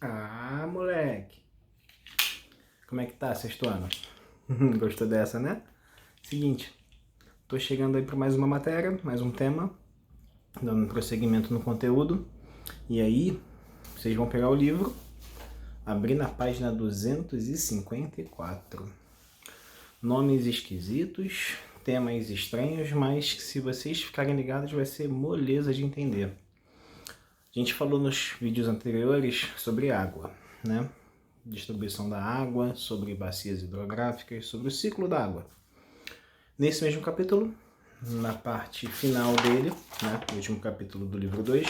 Ah, moleque. Como é que tá, sexto ano? Gostou dessa, né? Seguinte, tô chegando aí para mais uma matéria, mais um tema, dando prosseguimento no conteúdo. E aí, vocês vão pegar o livro, abrir na página 254. Nomes esquisitos, temas estranhos, mas que se vocês ficarem ligados vai ser moleza de entender. A gente falou nos vídeos anteriores sobre água, né? Distribuição da água, sobre bacias hidrográficas, sobre o ciclo da água. Nesse mesmo capítulo, na parte final dele, né, no último capítulo do livro 2,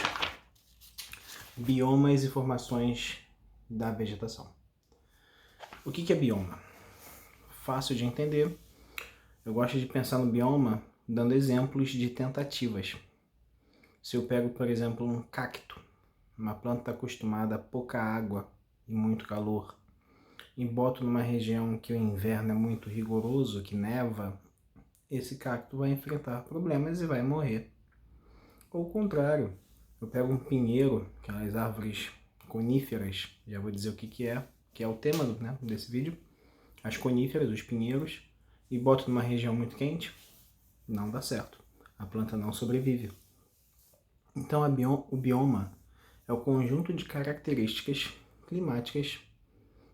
biomas e formações da vegetação. O que é bioma? Fácil de entender. Eu gosto de pensar no bioma dando exemplos de tentativas. Se eu pego, por exemplo, um cacto, uma planta acostumada a pouca água e muito calor, e boto numa região que o inverno é muito rigoroso, que neva, esse cacto vai enfrentar problemas e vai morrer. Ou o contrário, eu pego um pinheiro, aquelas árvores coníferas, já vou dizer o que é o tema desse vídeo, as coníferas, os pinheiros, e boto numa região muito quente, não dá certo. A planta não sobrevive. Então o bioma é o conjunto de características climáticas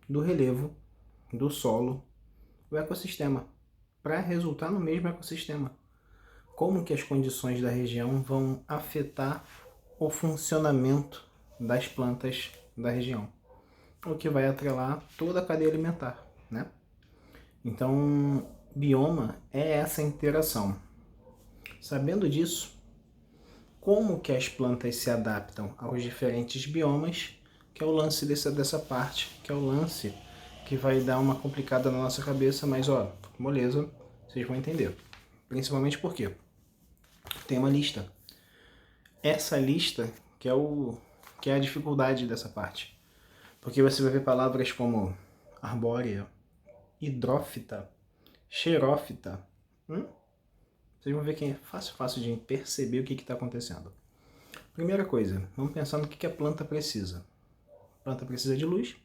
do relevo, do solo, do ecossistema, para resultar no mesmo ecossistema. Como que as condições da região vão afetar o funcionamento das plantas da região, o que vai atrelar toda a cadeia alimentar, né? Então, bioma é essa interação. Sabendo disso, como que as plantas se adaptam aos diferentes biomas, que é o lance dessa parte, que é o lance que vai dar uma complicada na nossa cabeça, mas ó, moleza, vocês vão entender. Principalmente porque tem uma lista. Essa lista que é a dificuldade dessa parte. Porque você vai ver palavras como arbórea, hidrófita, xerófita. Vocês vão ver que é fácil de perceber o que está acontecendo. Primeira coisa, vamos pensar no que a planta precisa. A planta precisa de luz,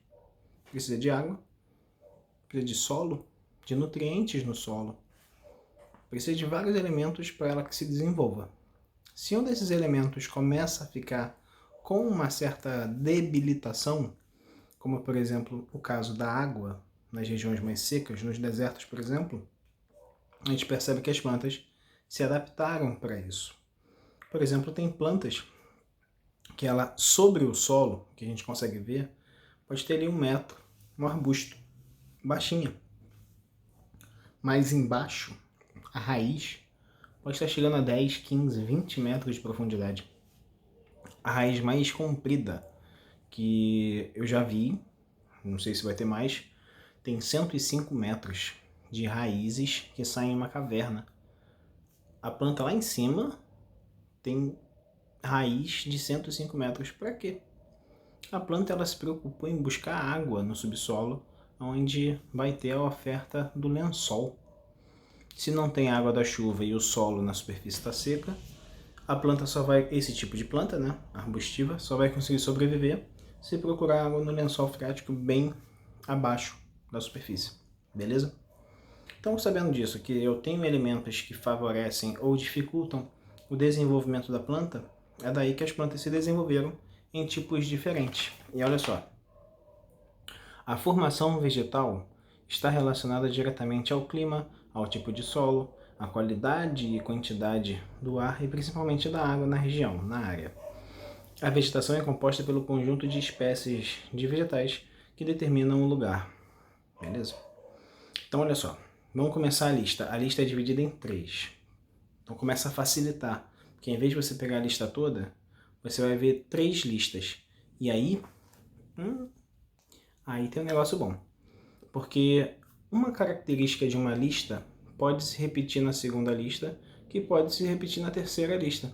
precisa de água, precisa de solo, de nutrientes no solo. Precisa de vários elementos para ela que se desenvolva. Se um desses elementos começa a ficar com uma certa debilitação, como por exemplo o caso da água nas regiões mais secas, nos desertos por exemplo, a gente percebe que as plantas se adaptaram para isso. Por exemplo, tem plantas que ela sobre o solo, que a gente consegue ver, pode ter ali 1 metro, um arbusto, baixinha. Mas embaixo, a raiz pode estar chegando a 10, 15, 20 metros de profundidade. A raiz mais comprida que eu já vi, não sei se vai ter mais, tem 105 metros de raízes que saem em uma caverna. A planta lá em cima tem raiz de 105 metros. Para quê? A planta ela se preocupou em buscar água no subsolo, onde vai ter a oferta do lençol. Se não tem água da chuva e o solo na superfície está seca, a planta só vai, esse tipo de planta, né, arbustiva, só vai conseguir sobreviver se procurar água no lençol freático bem abaixo da superfície, beleza? Então, sabendo disso, que eu tenho elementos que favorecem ou dificultam o desenvolvimento da planta, é daí que as plantas se desenvolveram em tipos diferentes. E olha só, a formação vegetal está relacionada diretamente ao clima, ao tipo de solo, à qualidade e quantidade do ar e principalmente da água na região, na área. A vegetação é composta pelo conjunto de espécies de vegetais que determinam o lugar. Beleza? Então, olha só. Vamos começar a lista. A lista é dividida em 3. Então, começa a facilitar. Porque em vez de você pegar a lista toda, você vai ver 3 listas. E aí, aí tem um negócio bom. Porque uma característica de uma lista pode se repetir na segunda lista, que pode se repetir na terceira lista.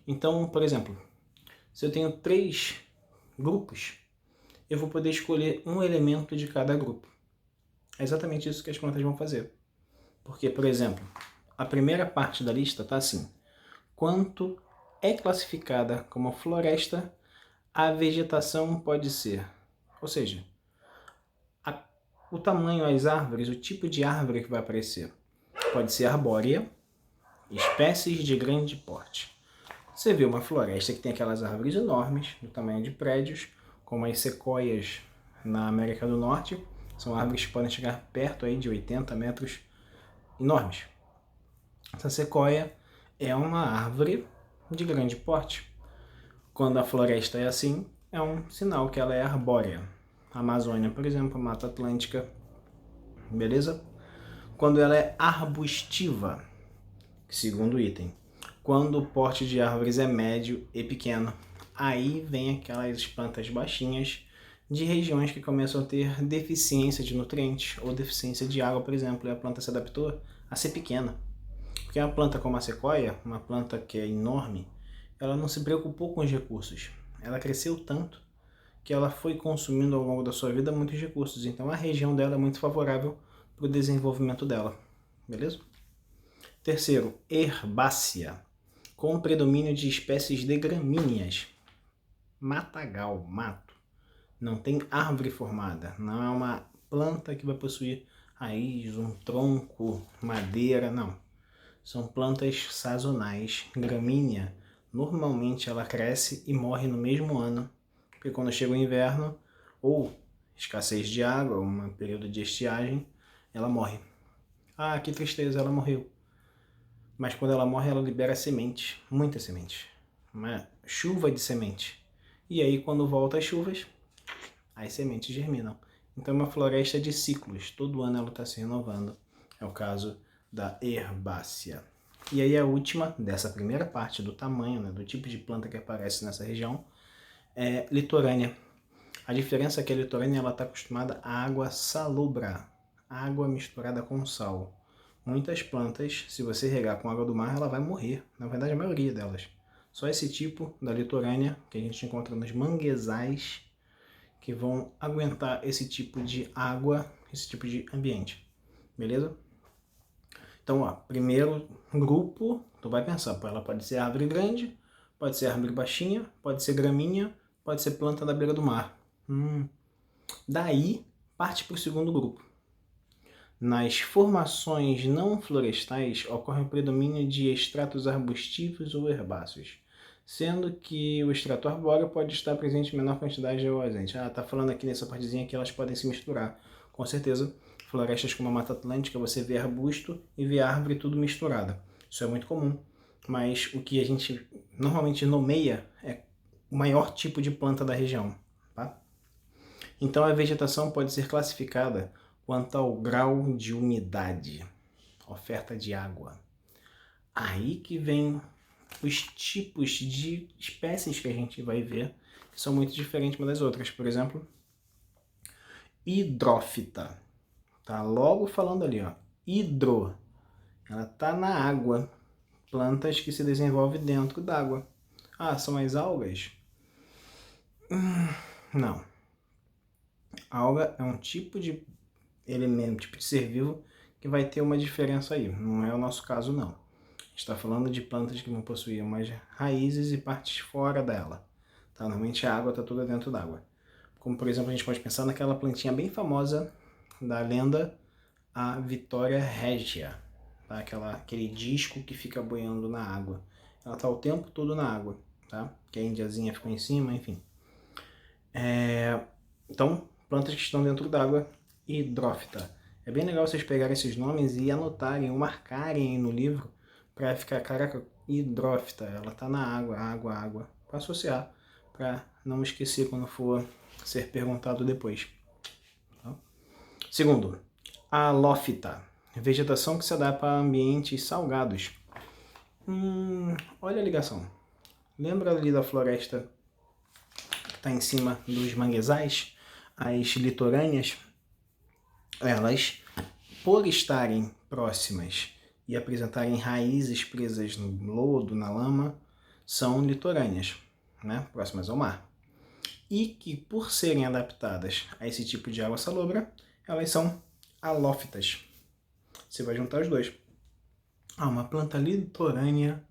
Então, por exemplo, se eu tenho 3 grupos, eu vou poder escolher um elemento de cada grupo. É exatamente isso que as plantas vão fazer. Porque, por exemplo, a primeira parte da lista está assim: quanto é classificada como floresta a vegetação pode ser, ou seja, o tamanho, as árvores, o tipo de árvore que vai aparecer. Pode ser arbórea, espécies de grande porte. Você vê uma floresta que tem aquelas árvores enormes, do tamanho de prédios, como as sequoias na América do Norte. São árvores que podem chegar perto aí de 80 metros, enormes. Essa sequoia é uma árvore de grande porte. Quando a floresta é assim, é um sinal que ela é arbórea. A Amazônia, por exemplo, a Mata Atlântica, beleza? Quando ela é arbustiva, segundo item, quando o porte de árvores é médio e pequeno, aí vem aquelas plantas baixinhas de regiões que começam a ter deficiência de nutrientes ou deficiência de água, por exemplo, e a planta se adaptou a ser pequena. Porque uma planta como a sequoia, uma planta que é enorme, ela não se preocupou com os recursos. Ela cresceu tanto que ela foi consumindo ao longo da sua vida muitos recursos. Então a região dela é muito favorável para o desenvolvimento dela. Beleza? Terceiro, herbácea, com predomínio de espécies de gramíneas. Matagal, mato. Não tem árvore formada. Não é uma planta que vai possuir raiz, um tronco, madeira, não. São plantas sazonais. Gramínea, normalmente ela cresce e morre no mesmo ano, porque quando chega o inverno, ou escassez de água, um período de estiagem, ela morre. Ah, que tristeza, ela morreu. Mas quando ela morre, ela libera semente, muita semente, uma chuva de semente. E aí, quando volta as chuvas, as sementes germinam. Então é uma floresta de ciclos, todo ano ela está se renovando. É o caso da herbácea. E aí a última dessa primeira parte do tamanho, né, do tipo de planta que aparece nessa região, é litorânea. A diferença é que a litorânea está acostumada à água salobra, água misturada com sal. Muitas plantas, se você regar com água do mar, ela vai morrer. Na verdade, a maioria delas. Só esse tipo da litorânea, que a gente encontra nos manguezais, que vão aguentar esse tipo de água, esse tipo de ambiente. Beleza? Então, ó, primeiro grupo, tu vai pensar, pô, ela pode ser árvore grande, pode ser árvore baixinha, pode ser graminha, pode ser planta da beira do mar. Daí, parte para o segundo grupo. Nas formações não florestais ocorre o predomínio de estratos arbustivos ou herbáceos, sendo que o extrato arbóreo pode estar presente em menor quantidade ou ausente. Ah, tá falando aqui nessa partezinha que elas podem se misturar. Com certeza, florestas como a Mata Atlântica, você vê arbusto e vê árvore tudo misturada. Isso é muito comum, mas o que a gente normalmente nomeia é o maior tipo de planta da região. Tá? Então a vegetação pode ser classificada quanto ao grau de umidade, oferta de água. Aí que vem os tipos de espécies que a gente vai ver, que são muito diferentes umas das outras. Por exemplo, hidrófita. Tá logo falando ali, ó. Hidro. Ela tá na água. Plantas que se desenvolvem dentro d'água. Ah, são as algas? Não. Alga é um tipo de elemento, tipo de ser vivo, que vai ter uma diferença aí. Não é o nosso caso, não. A gente está falando de plantas que vão possuir umas raízes e partes fora dela. Tá? Normalmente a água está toda dentro d'água. Como, por exemplo, a gente pode pensar naquela plantinha bem famosa da lenda, a Vitória Regia. Tá? Aquele disco que fica boiando na água. Ela está o tempo todo na água. Tá? Que a indiazinha ficou em cima, enfim. Então, plantas que estão dentro d'água, hidrófita. É bem legal vocês pegarem esses nomes e anotarem ou marcarem no livro para ficar, caraca, hidrófita, ela está na água, água, para associar, para não esquecer quando for ser perguntado depois. Tá? Segundo, halófita, vegetação que se adapta a ambientes salgados. Olha a ligação. Lembra ali da floresta que está em cima dos manguezais? As litorâneas, elas, por estarem próximas e apresentarem raízes presas no lodo, na lama, são litorâneas, né? Próximas ao mar. E que, por serem adaptadas a esse tipo de água salobra, elas são halófitas. Você vai juntar os dois. Uma planta litorânea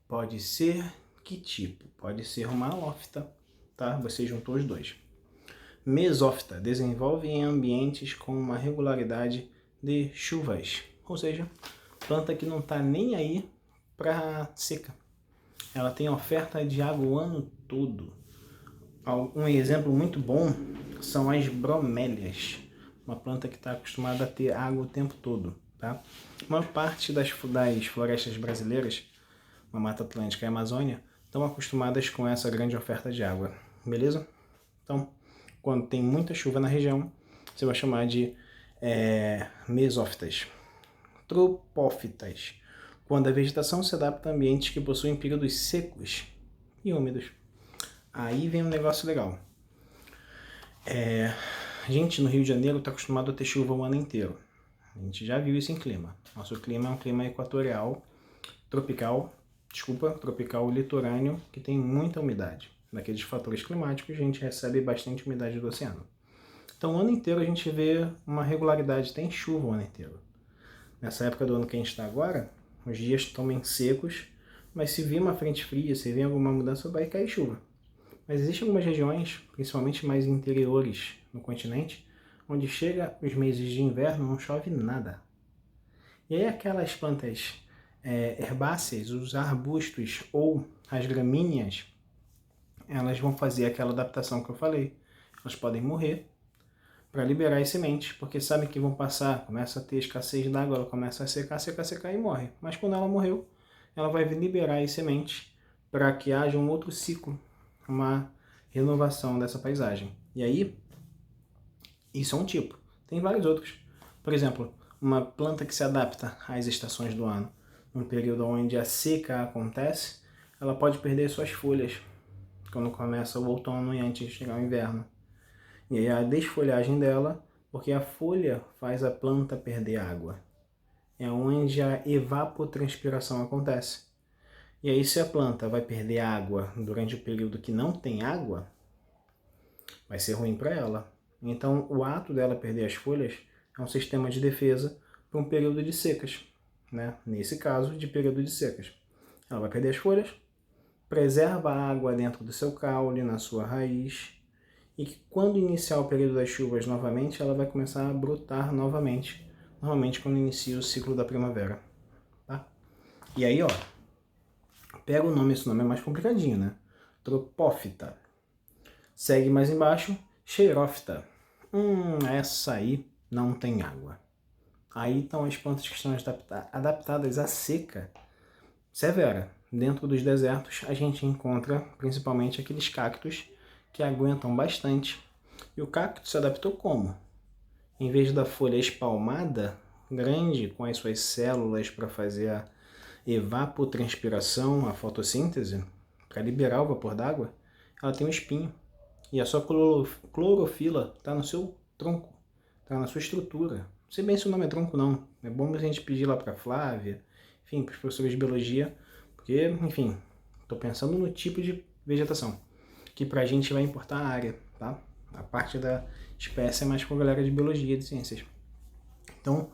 pode ser que tipo? Pode ser uma halófita. tá? Você juntou os dois. Mesófita, desenvolve em ambientes com uma regularidade de chuvas, ou seja, planta que não está nem aí para seca. Ela tem oferta de água o ano todo. Um exemplo muito bom são as bromélias, uma planta que está acostumada a ter água o tempo todo. Tá? Uma parte das florestas brasileiras, a Mata Atlântica e a Amazônia, estão acostumadas com essa grande oferta de água, beleza? Então, quando tem muita chuva na região, você vai chamar de mesófitas. Tropófitas, quando a vegetação se adapta a ambientes que possuem períodos secos e úmidos. Aí vem um negócio legal. A gente no Rio de Janeiro está acostumado a ter chuva o ano inteiro. A gente já viu isso em clima. Nosso clima é um clima equatorial, tropical litorâneo, que tem muita umidade. Daqueles fatores climáticos, a gente recebe bastante umidade do oceano. Então, o ano inteiro a gente vê uma regularidade, tem chuva o ano inteiro. Nessa época do ano que a gente está agora, os dias estão bem secos, mas se vir uma frente fria, se vir alguma mudança, vai cair chuva. Mas existem algumas regiões, principalmente mais interiores no continente, onde chega os meses de inverno não chove nada. E aí aquelas plantas herbáceas, os arbustos ou as gramíneas, elas vão fazer aquela adaptação que eu falei. Elas podem morrer para liberar as sementes, porque sabem que vão passar, começa a ter escassez d'água, ela começa a secar e morre. Mas quando ela morreu, ela vai liberar as sementes para que haja um outro ciclo, uma renovação dessa paisagem. E aí, isso é um tipo. Tem vários outros. Por exemplo, uma planta que se adapta às estações do ano. Num período onde a seca acontece, ela pode perder suas folhas quando começa o outono e antes de chegar o inverno. E aí a desfolhagem dela, porque a folha faz a planta perder água. É onde a evapotranspiração acontece. E aí se a planta vai perder água durante o período que não tem água, vai ser ruim para ela. Então o ato dela perder as folhas é um sistema de defesa para um período de secas. Né? Nesse caso, de período de secas. Ela vai perder as folhas, preserva a água dentro do seu caule, na sua raiz, e que quando iniciar o período das chuvas novamente, ela vai começar a brotar novamente, normalmente quando inicia o ciclo da primavera. Tá? E aí, ó, pega o nome, esse nome é mais complicadinho, né? Tropófita. Segue mais embaixo, xerófita. Essa aí não tem água. Aí estão as plantas que estão adaptadas à seca severa. Dentro dos desertos a gente encontra principalmente aqueles cactos que aguentam bastante. E o cacto se adaptou como? Em vez da folha espalmada, grande, com as suas células para fazer a evapotranspiração, a fotossíntese, para liberar o vapor d'água, ela tem um espinho. E a sua clorofila está no seu tronco, está na sua estrutura. Não sei bem se o nome é tronco não. É bom a gente pedir lá para a Flávia, enfim, para os professores de biologia, porque, enfim, estou pensando no tipo de vegetação, que para a gente vai importar a área, tá? A parte da espécie é mais com a galera de biologia, de ciências. Então,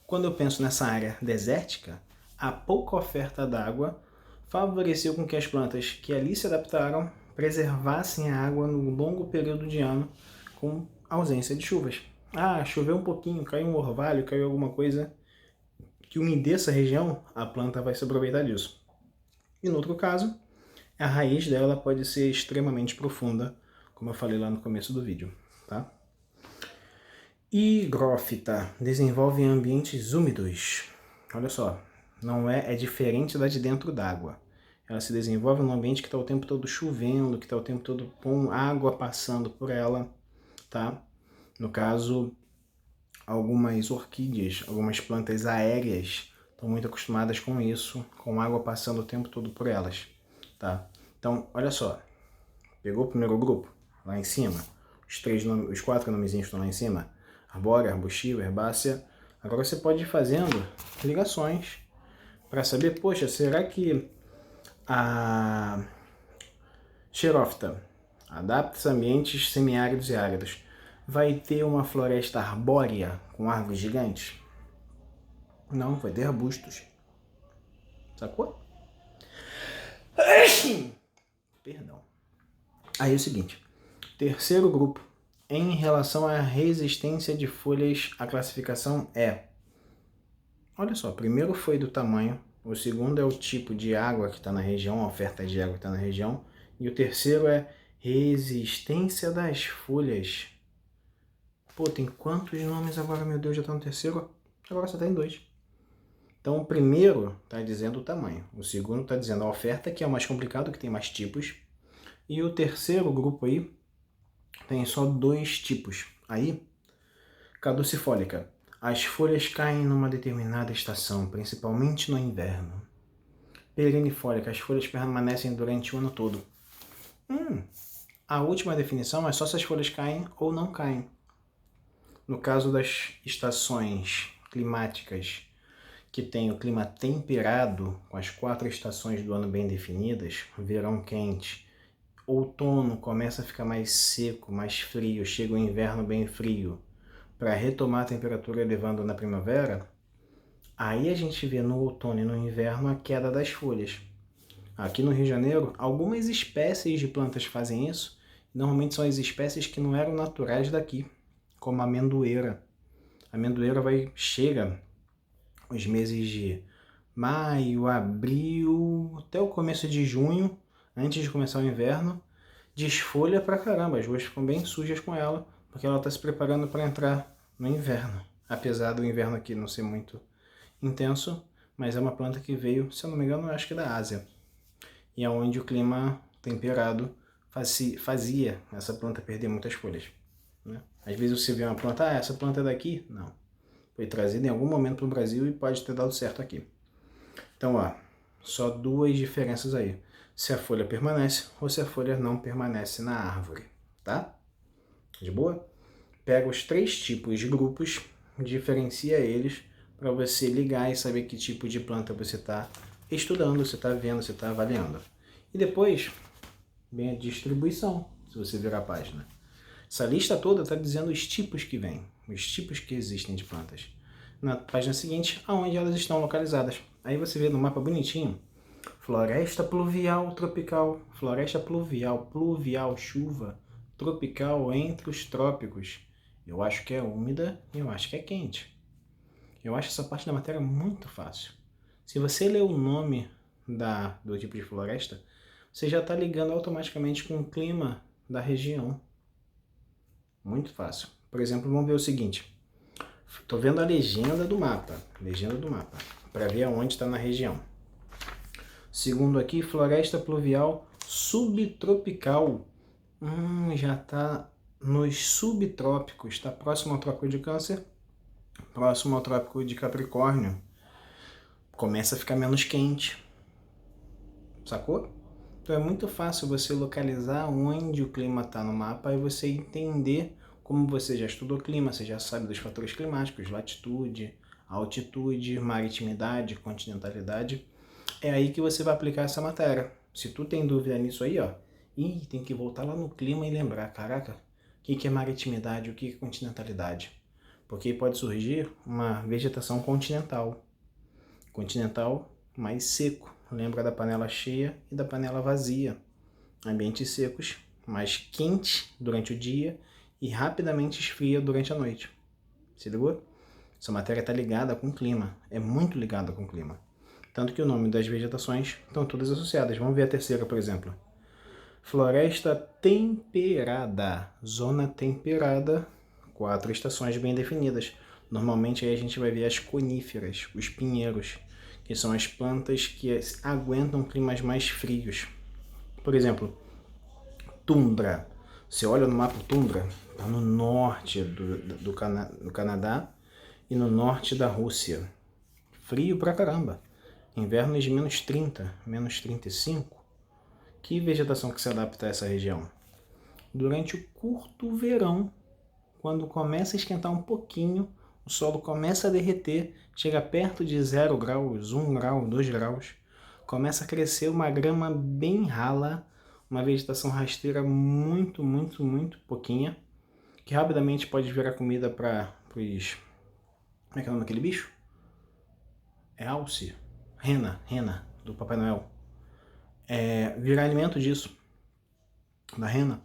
quando eu penso nessa área desértica, a pouca oferta d'água favoreceu com que as plantas que ali se adaptaram preservassem a água no longo período de ano com ausência de chuvas. Choveu um pouquinho, caiu um orvalho, caiu alguma coisa que umedeça a região, a planta vai se aproveitar disso. E no outro caso, a raiz dela pode ser extremamente profunda, como eu falei lá no começo do vídeo, tá? Higrófita, desenvolve em ambientes úmidos. Olha só, não é diferente da de dentro d'água. Ela se desenvolve num ambiente que está o tempo todo chovendo, que está o tempo todo com água passando por ela, tá? No caso, algumas orquídeas, algumas plantas aéreas estão muito acostumadas com isso, com água passando o tempo todo por elas, tá? Então, olha só, pegou o primeiro grupo, lá em cima, os 4 nomezinhos estão lá em cima, arbórea, arbustiva, herbácea. Agora você pode ir fazendo ligações para saber, poxa, será que a xerófita adapta-se a ambientes semiáridos e áridos? Vai ter uma floresta arbórea com árvores gigantes? Não, vai ter arbustos. Sacou? Perdão. Aí é o seguinte, terceiro grupo, em relação à resistência de folhas, a classificação é, olha só, primeiro foi do tamanho, o segundo é o tipo de água que está na região, a oferta de água que está na região, e o terceiro é resistência das folhas. Pô, tem quantos nomes agora, meu Deus, já está no terceiro? Agora só tem 2. Então, o primeiro está dizendo o tamanho, o segundo está dizendo a oferta, que é o mais complicado, que tem mais tipos, e o terceiro grupo aí tem só 2 tipos. Aí, caducifólica. As folhas caem numa determinada estação, principalmente no inverno. Perennifólica. As folhas permanecem durante o ano todo. A última definição é só se as folhas caem ou não caem. No caso das estações climáticas, que tem o clima temperado, com as 4 estações do ano bem definidas, verão quente, outono começa a ficar mais seco, mais frio, chega o inverno bem frio, para retomar a temperatura elevando na primavera, aí a gente vê no outono e no inverno a queda das folhas. Aqui no Rio de Janeiro, algumas espécies de plantas fazem isso, normalmente são as espécies que não eram naturais daqui, como a amendoeira. A amendoeira chega os meses de maio, abril, até o começo de junho, antes de começar o inverno, desfolha pra caramba, as ruas ficam bem sujas com ela, porque ela está se preparando para entrar no inverno. Apesar do inverno aqui não ser muito intenso, mas é uma planta que veio, se eu não me engano, acho que da Ásia. E é onde o clima temperado fazia essa planta perder muitas folhas. Né? Às vezes você vê uma planta, essa planta é daqui? Não. Foi trazida em algum momento para o Brasil e pode ter dado certo aqui. Então, ó, só 2 diferenças aí. Se a folha permanece ou se a folha não permanece na árvore, tá? De boa? Pega os 3 tipos de grupos, diferencia eles para você ligar e saber que tipo de planta você está estudando, você está vendo, você está avaliando. E depois vem a distribuição, se você virar a página. Essa lista toda está dizendo os tipos que vêm, os tipos que existem de plantas. Na página seguinte, aonde elas estão localizadas. Aí você vê no mapa bonitinho, floresta pluvial tropical, floresta pluvial, chuva, tropical entre os trópicos. Eu acho que é úmida e eu acho que é quente. Eu acho essa parte da matéria muito fácil. Se você ler o nome do tipo de floresta, você já está ligando automaticamente com o clima da região. Muito fácil. Por exemplo, vamos ver o seguinte. Estou vendo a legenda do mapa, para ver aonde está na região. Segundo aqui, floresta pluvial subtropical. Já está nos subtrópicos, está próximo ao trópico de Câncer, próximo ao trópico de Capricórnio. Começa a ficar menos quente. Sacou? Então é muito fácil você localizar onde o clima está no mapa e você entender, como você já estudou clima, você já sabe dos fatores climáticos, latitude, altitude, maritimidade, continentalidade. É aí que você vai aplicar essa matéria. Se tu tem dúvida nisso aí, ó, tem que voltar lá no clima e lembrar, caraca, o que é maritimidade, o que é continentalidade? Porque pode surgir uma vegetação continental. Continental mais seco. Lembra da panela cheia e da panela vazia. Ambientes secos, mais quente durante o dia e rapidamente esfria durante a noite. Se ligou? Essa matéria está ligada com o clima, é muito ligada com o clima. Tanto que o nome das vegetações estão todas associadas. Vamos ver a terceira, por exemplo. Floresta temperada, zona temperada, 4 estações bem definidas. Normalmente aí a gente vai ver as coníferas, os pinheiros, que são as plantas que aguentam climas mais frios. Por exemplo, tundra. Você olha no mapa tundra, está no norte do Canadá e no norte da Rússia. Frio pra caramba. Invernos de menos 30, menos 35. Que vegetação que se adapta a essa região? Durante o curto verão, quando começa a esquentar um pouquinho, o solo começa a derreter, chega perto de 0 graus, 1 grau, 2 graus, começa a crescer uma grama bem rala, uma vegetação rasteira muito, muito, muito pouquinha, que rapidamente pode virar comida para os... Como é que é o nome daquele bicho? É alce? Rena, do Papai Noel. Virar alimento disso. da rena.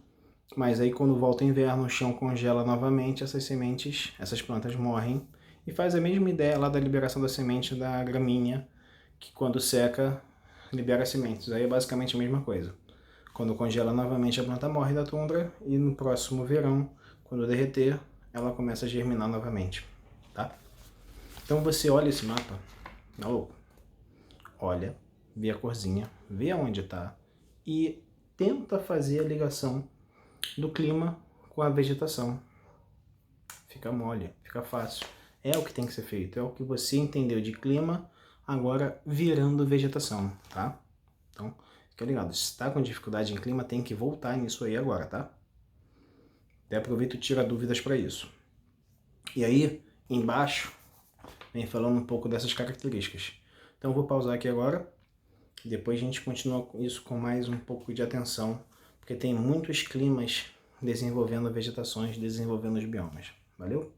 Mas aí quando volta o inverno, o chão congela novamente, essas sementes, essas plantas morrem. E faz a mesma ideia lá da liberação da semente da gramínea, que quando seca, libera sementes. Aí é basicamente a mesma coisa. Quando congela novamente, a planta morre da tundra e no próximo verão, quando derreter, ela começa a germinar novamente, tá? Então você olha esse mapa, olha, vê a corzinha, vê aonde está e tenta fazer a ligação do clima com a vegetação. Fica mole, fica fácil. É o que tem que ser feito, é o que você entendeu de clima, agora virando vegetação, tá? Então, fica ligado, se está com dificuldade em clima, tem que voltar nisso aí agora, tá? Até aproveita e tira dúvidas para isso. E aí, embaixo, vem falando um pouco dessas características. Então, eu vou pausar aqui agora, e depois a gente continua isso com mais um pouco de atenção, porque tem muitos climas desenvolvendo vegetações, desenvolvendo os biomas. Valeu?